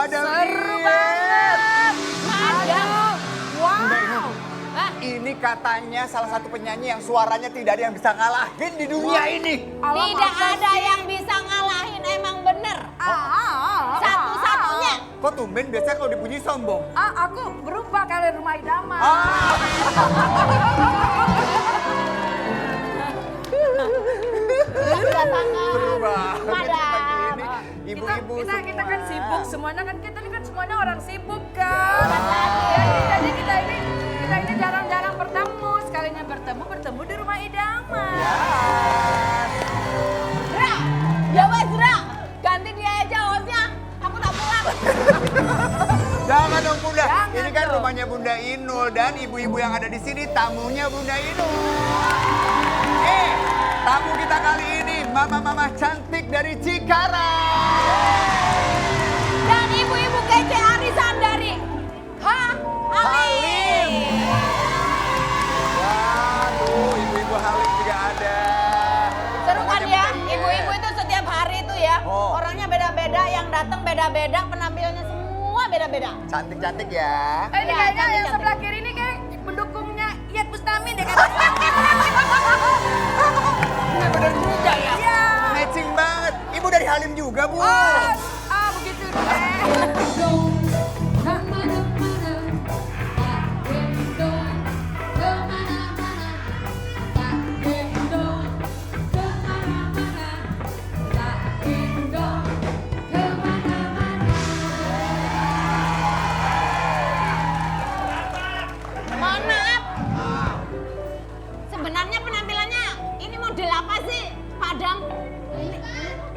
Madam Seru Iyet. banget. Madam. Wow. Hah? Ini katanya salah satu penyanyi yang suaranya tidak ada yang bisa ngalahin di dunia ini. Alah, Tidak masa ada sih? yang bisa ngalahin, emang bener. Satu-satunya. Kok tumben biasanya kalau dipuji sombong? Aku berubah kali rumah idaman. Kedatangan. Seru banget Madam. pagi ini. Ibu-ibu kita kan semua. sibuk semuanya kan kita ini kan semuanya orang sibuk kan. Makanya. Jadi kita ini jarang-jarang bertemu. Sekalinya bertemu di rumah idaman. Ra, ya wes Ra. Ganti dia aja hostnya. Aku tak pulang. Jangan dong Bunda, Jangan ini kan dong. rumahnya Bunda Inul dan ibu-ibu yang ada di sini tamunya Bunda Inul. Tamu kita kali ini mama-mama cantik dari Cikarang. Dan ibu-ibu kece arisan dari Halim. Waduh, ibu-ibu Halim juga ada. Seru kan Rumahnya ya, Bunda Iyet. ibu-ibu itu setiap hari itu ya, Oh. orangnya beda-beda, yang datang beda-beda, penampilannya semua beda-beda. Cantik-cantik ya. Ini Ya, kayaknya yang cantik-cantik. sebelah kiri ini kayak pendukungnya Iyeth Bustami deh kan. Bener juga ya. Iya. Matching banget. Ibu dari Halim juga, Bu. Begitu deh. Mohon maaf. Sebenarnya penampilannya ini model apa sih, Pak Adam?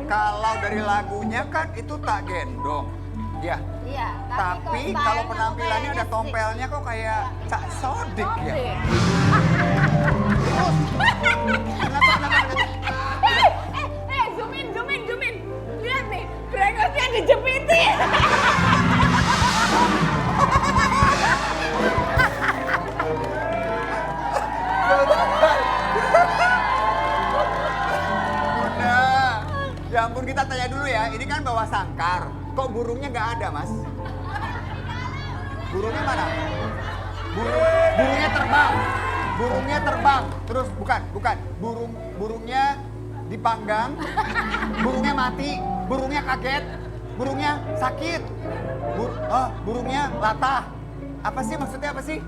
Kalau dari lagunya kan itu tak gendong. Ya. Iya, Tapi kok kalau stylenya penampilannya kayaknya ada tompelnya kok kayak Cak Sodik ya. sih. Zoom in. Lihat nih, brengosnya dijepitin. Bunda, ya ampun kita tanya dulu ya, ini kan bawa sangkar. Kok burungnya nggak ada, Mas? Burungnya mana? Burungnya terbang. Burungnya terbang. Terus bukan. Burungnya dipanggang. Burungnya mati. Burungnya kaget. Burungnya sakit. Burungnya latah. Apa sih maksudnya apa sih?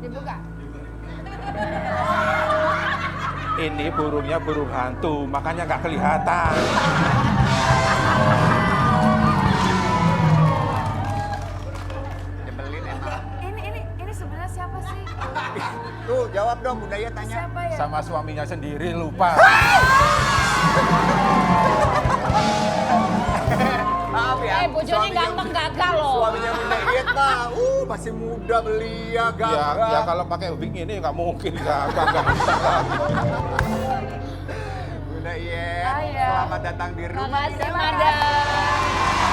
Dibuka. Ini burungnya burung hantu, makanya nggak kelihatan. Nyebelin emang. Ini sebenarnya siapa sih? Tuh jawab dong Bunda Iyet tanya. Siapa ya? Sama suaminya sendiri lupa. Maaf ya. Bojone suaminya- ganteng gagal loh. Suaminya Bunda Iyet mah, masih muda belia, gagah. Ya kalau pakai wig ini nggak mungkin nggak bisa. Bunda Iyet, Iya. selamat datang di rumah. Makasih, Madam.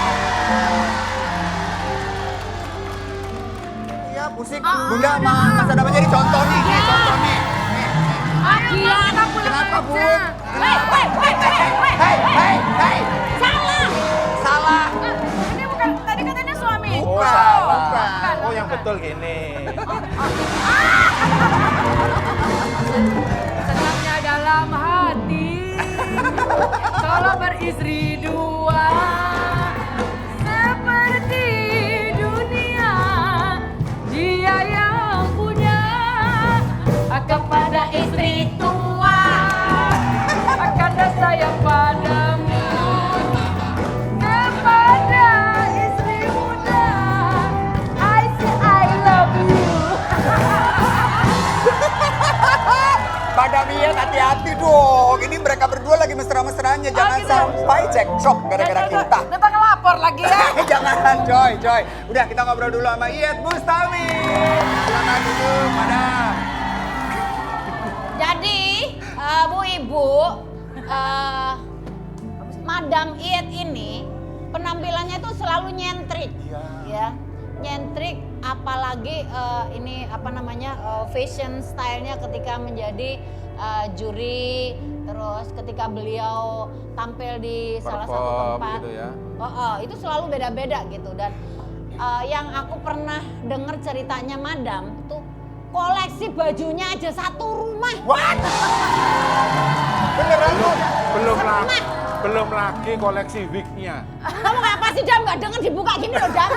Iya, musik. Bunda sama Mas Adam aja jadi contoh nih, nih contoh nih. Nih. Gila. Kenapa, Bu? Hei. Hei. Salah. Salah. Ini bukan, tadi katanya suami. Oh Bukan, salah. bukan. Oh yang betul gini. Senangnya dalam hati kalau beristri dua, seperti dunia dia yang punya kepada istri tua akan sayang padamu, kepada istri muda I say I love you. Madam Iyet hati-hati dong. Ini mereka berdua lagi mesra-mesranya. Jangan gitu. sampai cekcok gara-gara kita. Ntar ngelapor lagi ya. Jangan, Joy. Udah kita ngobrol dulu sama Iyeth Bustami. Silakan dulu, Madam. Jadi, Bu Ibu, Madam Iyet ini penampilannya tuh selalu nyentrik. Ya. Nyentrik apalagi ini apa namanya fashion stylenya ketika menjadi juri, terus ketika beliau tampil di salah satu Perform tempat gitu ya. Itu selalu beda-beda gitu. Dan yang aku pernah denger ceritanya Madam tuh koleksi bajunya aja satu rumah. What? Beneran lu? Belum lagi koleksi wignya. Kamu ngapa sih Dam? Gak denger dibuka gini loh Dam.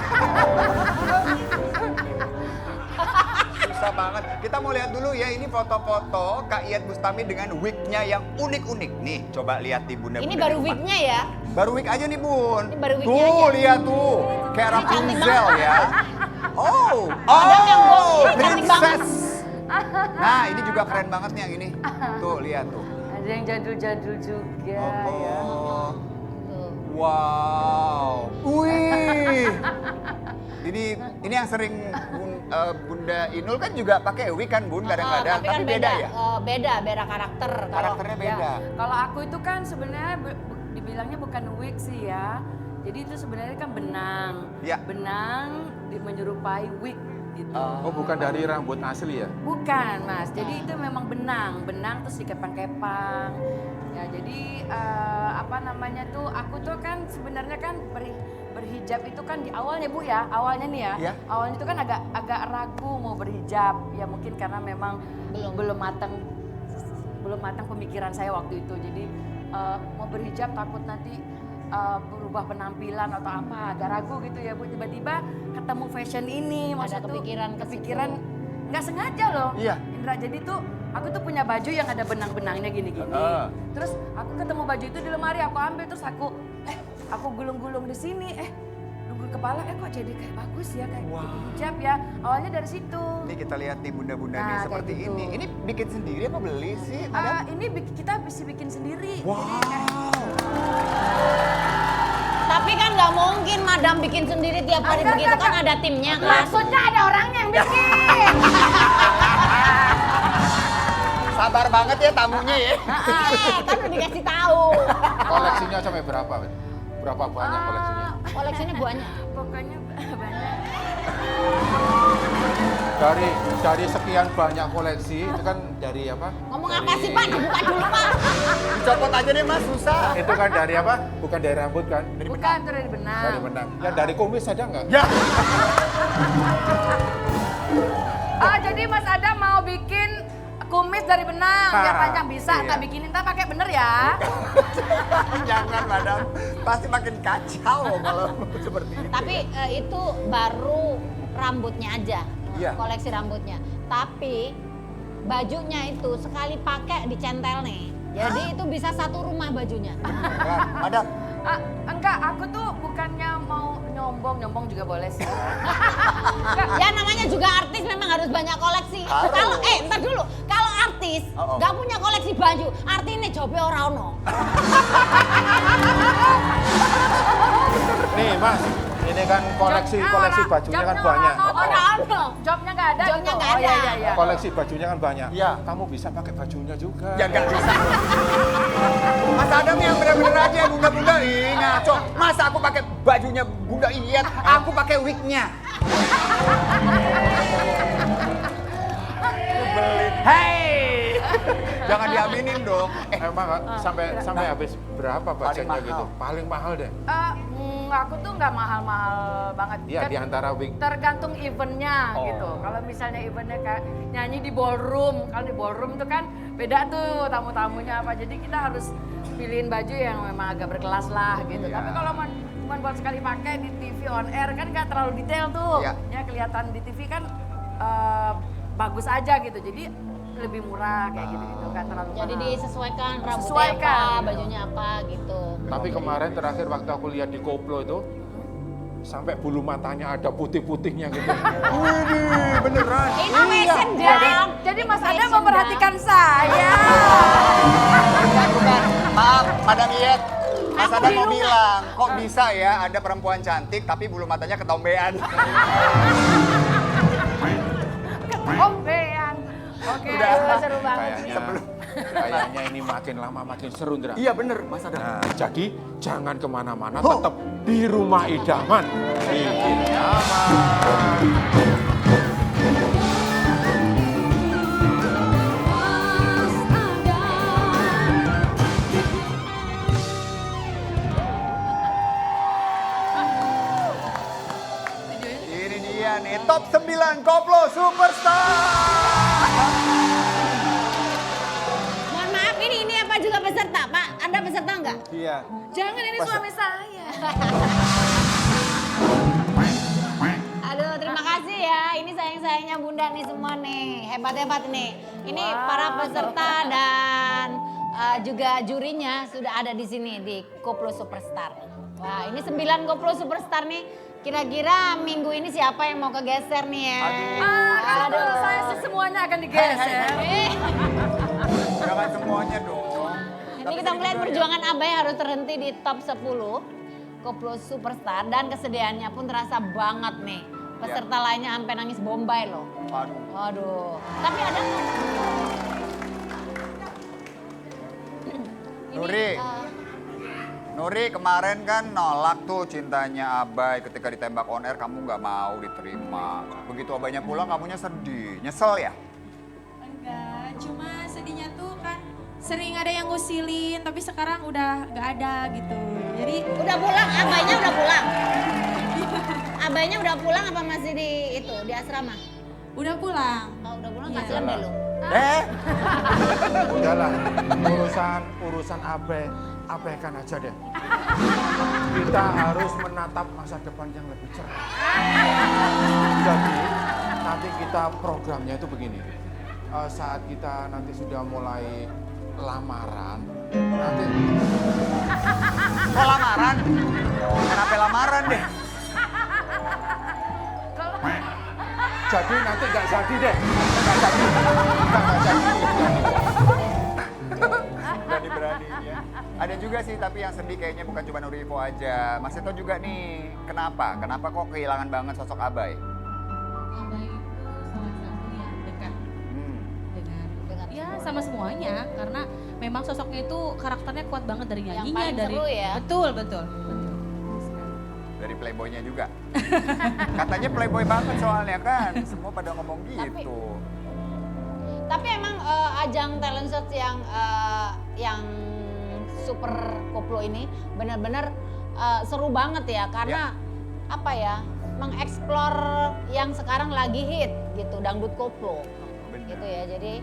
Susah banget. Kita mau lihat dulu ya, ini foto-foto Kak Iyeth Bustami dengan wignya yang unik-unik. Nih, coba lihat di bunda-bunda. Ini di baru rumah. wignya ya. Baru wig aja nih bun. Ini baru wignya tuh, aja. lihat tuh. Kayak Ini cantik Rapunzel banget. ya. Oh, Ada yang gold. Ini cantik banget. princess. Nah, ini juga keren banget nih yang ini. Tuh, lihat tuh. Ada yang jadul-jadul juga ya. Oh. Tuh. Wow. Wih. Ini yang sering Bunda Inul kan juga pakai wig kan Bun kadang-kadang, Tapi kan beda ya. beda karakter. Karakternya beda. Ya, kalau aku itu kan sebenarnya dibilangnya bukan wig sih ya. Jadi itu sebenarnya kan benang. Ya. Benang menyerupai wig gitu. Oh, bukan dari rambut asli ya? Bukan Mas, jadi itu memang benang terus dikepang-kepang. Ya jadi apa namanya tuh, aku tuh kan sebenarnya kan berhijab itu kan di awalnya Bu ya, awalnya nih ya, Ya. awalnya itu kan agak ragu mau berhijab, ya mungkin karena memang belum matang pemikiran saya waktu itu. Jadi mau berhijab takut nanti berubah penampilan atau apa, agak ragu gitu ya Bu. Tiba-tiba ketemu fashion ini, maksudnya tuh kepikiran nggak sengaja loh, Iya. Indra. Jadi tuh aku tuh punya baju yang ada benang-benangnya gini-gini. Terus aku ketemu baju itu di lemari, aku ambil terus aku gulung-gulung di sini, nunggu kepala, kok jadi kayak bagus ya, kayak jadi hijab ya. Awalnya dari situ. Ini kita lihat nih bunda-bunda nih Nah, seperti kayak gitu. ini. Ini bikin sendiri apa beli sih? Madam? Ini kita bisa bikin sendiri. Wow. Jadi kayak- Tapi kan nggak mungkin Madam bikin sendiri tiap hari begitu, kan ada timnya kan. Maksudnya ada orangnya yang bikin. Sabar banget ya tamunya ya. Kan udah dikasih tahu. Koleksinya sampai berapa? Bet? Berapa banyak koleksinya? Koleksinya banyak. Pokoknya banyak. Dari sekian banyak koleksi itu kan dari apa? Ngomong apa sih Pak? Dibuka dulu Pak. Dicopot aja deh Mas, susah. Itu kan dari apa? Bukan dari rambut kan? Dari Bukan, benang. itu dari benang. Dari benang. Ya dari kumis ada nggak? Ya. Jadi Mas Adam mau bikin kumis dari benang, biar panjang bisa. Iya. Tak bikinin, tak pakai bener ya. Jangan Madam, pasti makin kacau kalau seperti ini. Tapi itu baru rambutnya aja. Iya. Koleksi rambutnya. Tapi bajunya itu sekali pakai dicentel nih. Jadi itu bisa satu rumah bajunya. Beneran, Madam. Enggak, aku tuh bukannya mau nyombong juga boleh sih. Ya namanya juga artis memang harus banyak koleksi. Harus. Kalau entar dulu, kalau artis Oh. nggak punya koleksi baju, artinya jawabnya ora ono. Nih Mas, ini kan koleksi bajunya kan banyak. Ora ono. Jobnya nggak ada. Jobnya gitu. nggak Oh, ada. iya, iya. Koleksi bajunya kan banyak. Iya. Kamu bisa pakai bajunya juga. Ya nggak bisa. Mas Adam yang bener-bener aja bunda-bunda. Ih ngaco. Masa aku pakai bajunya Bunda Iyeth, aku pakai wignya. Hei, jangan diaminin dong. Emang sampai habis berapa budgetnya mahal. gitu? Paling mahal deh. Aku tuh nggak mahal-mahal banget. Iya Kan di antara wig. tergantung eventnya Oh. gitu. Kalau misalnya eventnya kayak nyanyi di ballroom, kalau di ballroom tuh kan beda tuh tamu-tamunya apa. Jadi kita harus pilihin baju yang memang agak berkelas lah gitu. Iya. Tapi kalau cuma buat sekali pakai di TV on air kan nggak terlalu detail tuh. Iya. Ya kelihatan di TV kan bagus aja gitu. Jadi lebih murah kayak gitu-gitu, nggak terlalu Jadi mahal. disesuaikan rambutnya Sesuaikan. apa, bajunya apa gitu. Tapi kemarin terakhir waktu aku lihat di koplo itu sampai bulu matanya ada putih-putihnya gitu. Widih, beneran. Innovation Dam. Jadi Mas Adam Fashion, memperhatikan saya. Bukan. Maaf, Madam Iyeth. Mas Aku Adam mau bingung, bilang, kok bisa ya ada perempuan cantik tapi bulu matanya ketombean. Ketombean. Oke, Udah. seru banget sih. Kayaknya ini makin lama makin seru, Ndra. Iya bener, Mas Adam. Nah, jadi jangan kemana-mana, Oh. tetap di rumah idaman. Bikin nyaman. nih, top 9 Koplo Superstar. Mohon maaf, ini apa juga peserta, Pak? Anda peserta enggak? Iya. Jangan, ini suami saya. Aduh, terima kasih ya. Ini sayang-sayangnya Bunda nih semua nih. Hebat-hebat nih. Ini para peserta dan juga jurinya sudah ada di sini di Koplo Superstar. Wah, ini 9 Koplo Superstar nih. Kira-kira minggu ini siapa yang mau kegeser nih ya? Kalau saya sih semuanya akan digeser. Jangan semuanya dong. Ini kita melihat perjuangan Abai harus terhenti di top 10 Koplo Superstar dan kesediaannya pun terasa banget nih. Peserta lainnya sampai nangis bombay loh. Aduh. Waduh. Tapi ada Nuri. Nuri kemarin kan nolak tuh cintanya Abai ketika ditembak on air, kamu nggak mau diterima. Begitu Abainya pulang kamunya sedih, nyesel ya? Enggak, cuma sedihnya tuh kan sering ada yang ngusilin, tapi sekarang udah nggak ada gitu. Jadi udah pulang, Abainya udah pulang. Abainya udah pulang apa masih di di asrama? udah pulang. Oh, udah pulang Iya. kasihan deh lu. Udahlah, urusan abaikan aja deh. Kita harus menatap masa depan yang lebih cerah. Jadi nanti kita programnya itu begini. Saat kita nanti sudah mulai lamaran, nanti Kok lamaran? Kenapa lamaran deh? jadi nanti nggak jadi deh. Nggak jadi. Berani-beraninya. Ada juga sih tapi yang sedih kayaknya bukan cuma Nuri Ivo aja. Mas Ito juga nih, kenapa? Kenapa kok kehilangan banget sosok Abai? Abah itu salah satu yang dekat dengan ya sama semuanya karena memang sosoknya itu karakternya kuat banget dari nyanyinya paling dari seru ya. betul. Dari playboynya juga. Katanya playboy banget soalnya kan. Semua pada ngomong gitu. Tapi emang ajang talent search yang super koplo ini benar-benar seru banget ya karena apa ya mengeksplor yang sekarang lagi hit gitu dangdut koplo gitu ya. Jadi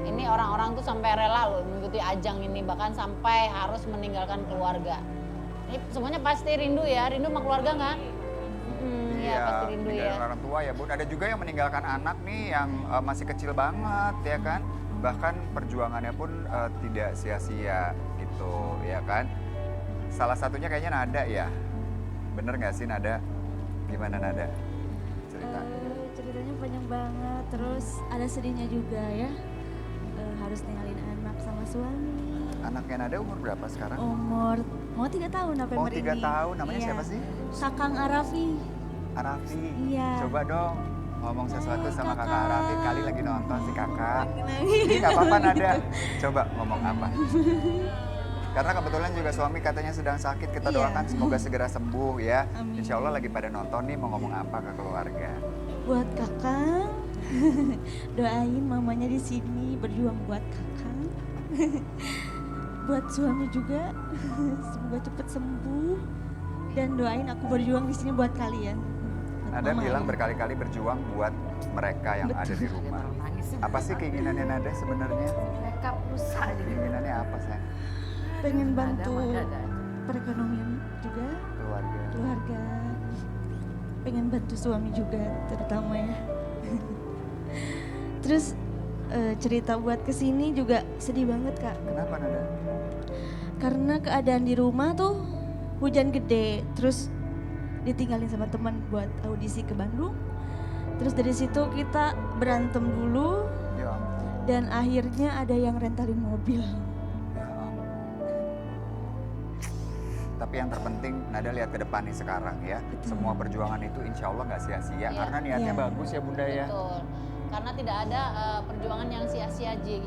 ini orang-orang tuh sampai rela loh mengikuti ajang ini bahkan sampai harus meninggalkan keluarga. Ini semuanya pasti rindu ya, rindu sama keluarga nggak? Iya pasti rindu ya. Meninggalkan orang tua ya Bun. Ada juga yang meninggalkan anak nih yang masih kecil banget ya kan. Bahkan perjuangannya pun tidak sia-sia gitu ya kan. Salah satunya kayaknya Nada ya. Bener nggak sih Nada? Gimana Nada? Cerita. Ceritanya panjang banget, terus ada sedihnya juga ya. Harus ninggalin anak sama suami. Anaknya Nada umur berapa sekarang? Umur mau 3 tahun November ini. 3 tahun, namanya Iya. siapa sih? Kakang Arafi. Arafi. Iya. Coba dong ngomong sesuatu sama kakak Kakak. Arafi. Kali lagi nonton si kakak. Nangis. Ini nggak apa-apa Nada. Coba ngomong apa? Karena kebetulan juga suami katanya sedang sakit. Kita Iya. doakan semoga segera sembuh ya. Amin. Insya Allah lagi pada nonton nih mau ngomong apa ke keluarga. Buat Kakang, doain mamanya di sini berjuang buat Kakang. Buat suami juga, semoga cepat sembuh. Dan doain aku berjuang di sini buat kalian. Buat Nada Mama bilang ya. berkali-kali berjuang buat mereka yang ada di rumah. Apa sih keinginannya Nada sebenarnya? Makeup rusak. Keinginannya apa sayang? Pengen bantu Ada. perekonomian juga, Keluarga. keluarga. Pengen bantu suami juga terutama ya. Terus cerita buat kesini juga sedih banget Kak. Kenapa Nada? Karena keadaan di rumah tuh hujan gede, terus ditinggalin sama teman buat audisi ke Bandung. Terus dari situ kita berantem dulu Ya ampun. dan akhirnya ada yang rentalin mobil. Ya ampun. Tapi yang terpenting Nada lihat ke depan nih sekarang ya. Semua perjuangan itu insya Allah nggak sia-sia karena niatnya Iya. bagus ya Bunda ya. Betul. Karena tidak ada perjuangan yang sia-sia Ji.